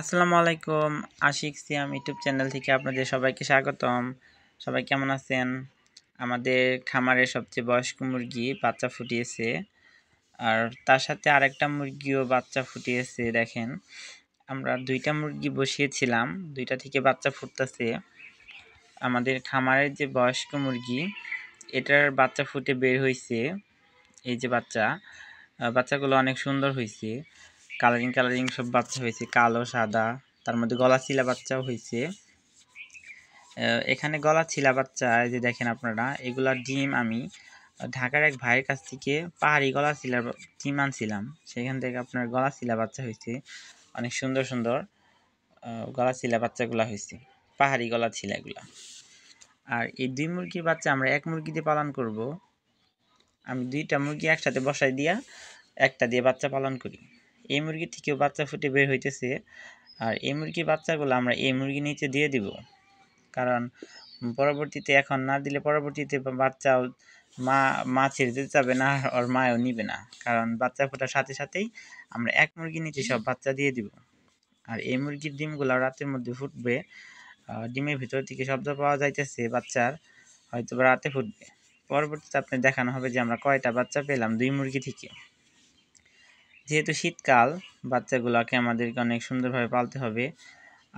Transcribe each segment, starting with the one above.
আসসালামু আলাইকুম। আশিক সিয়াম YouTube channel থেকে আপনাদের সবাইকে স্বাগতম। সবাই কেমন আছেন? আমাদের খামারের সবচেয়ে বয়স্ক মুরগি বাচ্চা ফুটিয়েছে, আর তার সাথে আরেকটা মুরগিও বাচ্চা ফুটিয়েছে। দেখেন, আমরা দুইটা মুরগি বসিয়েছিলাম, দুইটা থেকে বাচ্চা ফুটতেছে। আমাদের খামারের যে বয়স্ক মুরগি, এটার বাচ্চা ফুটে বের হয়েছে। এই যে বাচ্চাগুলো অনেক সুন্দর হয়েছে, কালারিং সব বাচ্চা হয়েছে, কালো সাদা, তার মধ্যে গলা চিলা বাচ্চাও হয়েছে। এখানে গলা চিলা বাচ্চা যে দেখেন আপনারা, এগুলার ডিম আমি ঢাকার এক ভাইয়ের কাছ থেকে পাহাড়ি গলা চিলার ডিম আনছিলাম। সেখান থেকে আপনার গলা চিলা বাচ্চা হয়েছে, অনেক সুন্দর সুন্দর গলা চিলা বাচ্চাগুলো হয়েছে, পাহাড়ি গলা চিলা এগুলা। আর এই দুই মুরগির বাচ্চা আমরা এক মুরগি দিয়ে পালন করব। আমি দুইটা মুরগি একসাথে বসাই দিয়া একটা দিয়ে বাচ্চা পালন করি। এই মুরগি থেকেও বাচ্চা ফুটে বের হইতেছে, আর এই মুরগির বাচ্চাগুলো আমরা এই মুরগির নিচে দিয়ে দিব। কারণ পরবর্তীতে এখন না দিলে পরবর্তীতে বাচ্চা মা ছেড়ে দিতে যাবে না, আর মাও নিবে না। কারণ বাচ্চা ফোটার সাথে সাথেই আমরা এক মুরগির নিচে সব বাচ্চা দিয়ে দিব। আর এই মুরগির ডিমগুলো রাতের মধ্যে ফুটবে। ডিমের ভিতর থেকে শব্দ পাওয়া যাইতেছে বাচ্চার, হয়তো রাতে ফুটবে। পরবর্তীতে আপনি দেখানো হবে যে আমরা কয়টা বাচ্চা পেলাম দুই মুরগি থেকে। যেহেতু শীতকাল, বাচ্চাগুলোকে আমাদেরকে অনেক সুন্দরভাবে পালতে হবে।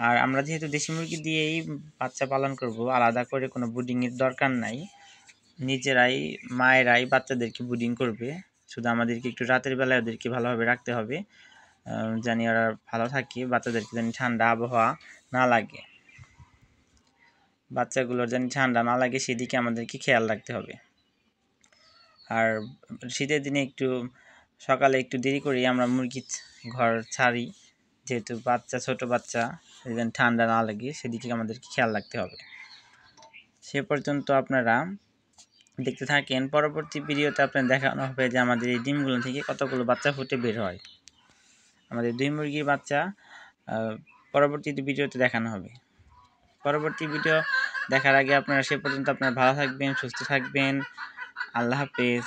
আর আমরা যেহেতু দেশি মুরগি দিয়েই বাচ্চা পালন করব, আলাদা করে কোনো ব্রিডিংয়ের দরকার নাই। নিজেরাই মায়েরাই বাচ্চাদেরকে ব্রিডিং করবে। শুধু আমাদেরকে একটু রাতের বেলায় ওদেরকে ভালোভাবে রাখতে হবে, জানি ওরা ভালো থাকে, বাচ্চাদেরকে জানি ঠান্ডা আবহাওয়া না লাগে, বাচ্চাগুলোর জানি ঠান্ডা না লাগে সেদিকে আমাদেরকে খেয়াল রাখতে হবে। আর শীতের দিনে একটু সকালে একটু দেরি করেই আমরা মুরগির ঘর ছাড়ি, যেহেতু ছোট বাচ্চা যেন ঠান্ডা না লাগে সেদিকে আমাদেরকে খেয়াল রাখতে হবে। সে পর্যন্ত আপনারা দেখতে থাকেন। পরবর্তী ভিডিওতে আপনার দেখানো হবে যে আমাদের এই ডিমগুলো থেকে কতগুলো বাচ্চা ফুটে বের হয়। আমাদের দুই মুরগির বাচ্চা পরবর্তী ভিডিওতে দেখানো হবে। পরবর্তী ভিডিও দেখার আগে আপনারা সে পর্যন্ত আপনারা ভালো থাকবেন, সুস্থ থাকবেন। আল্লাহ হাফেজ।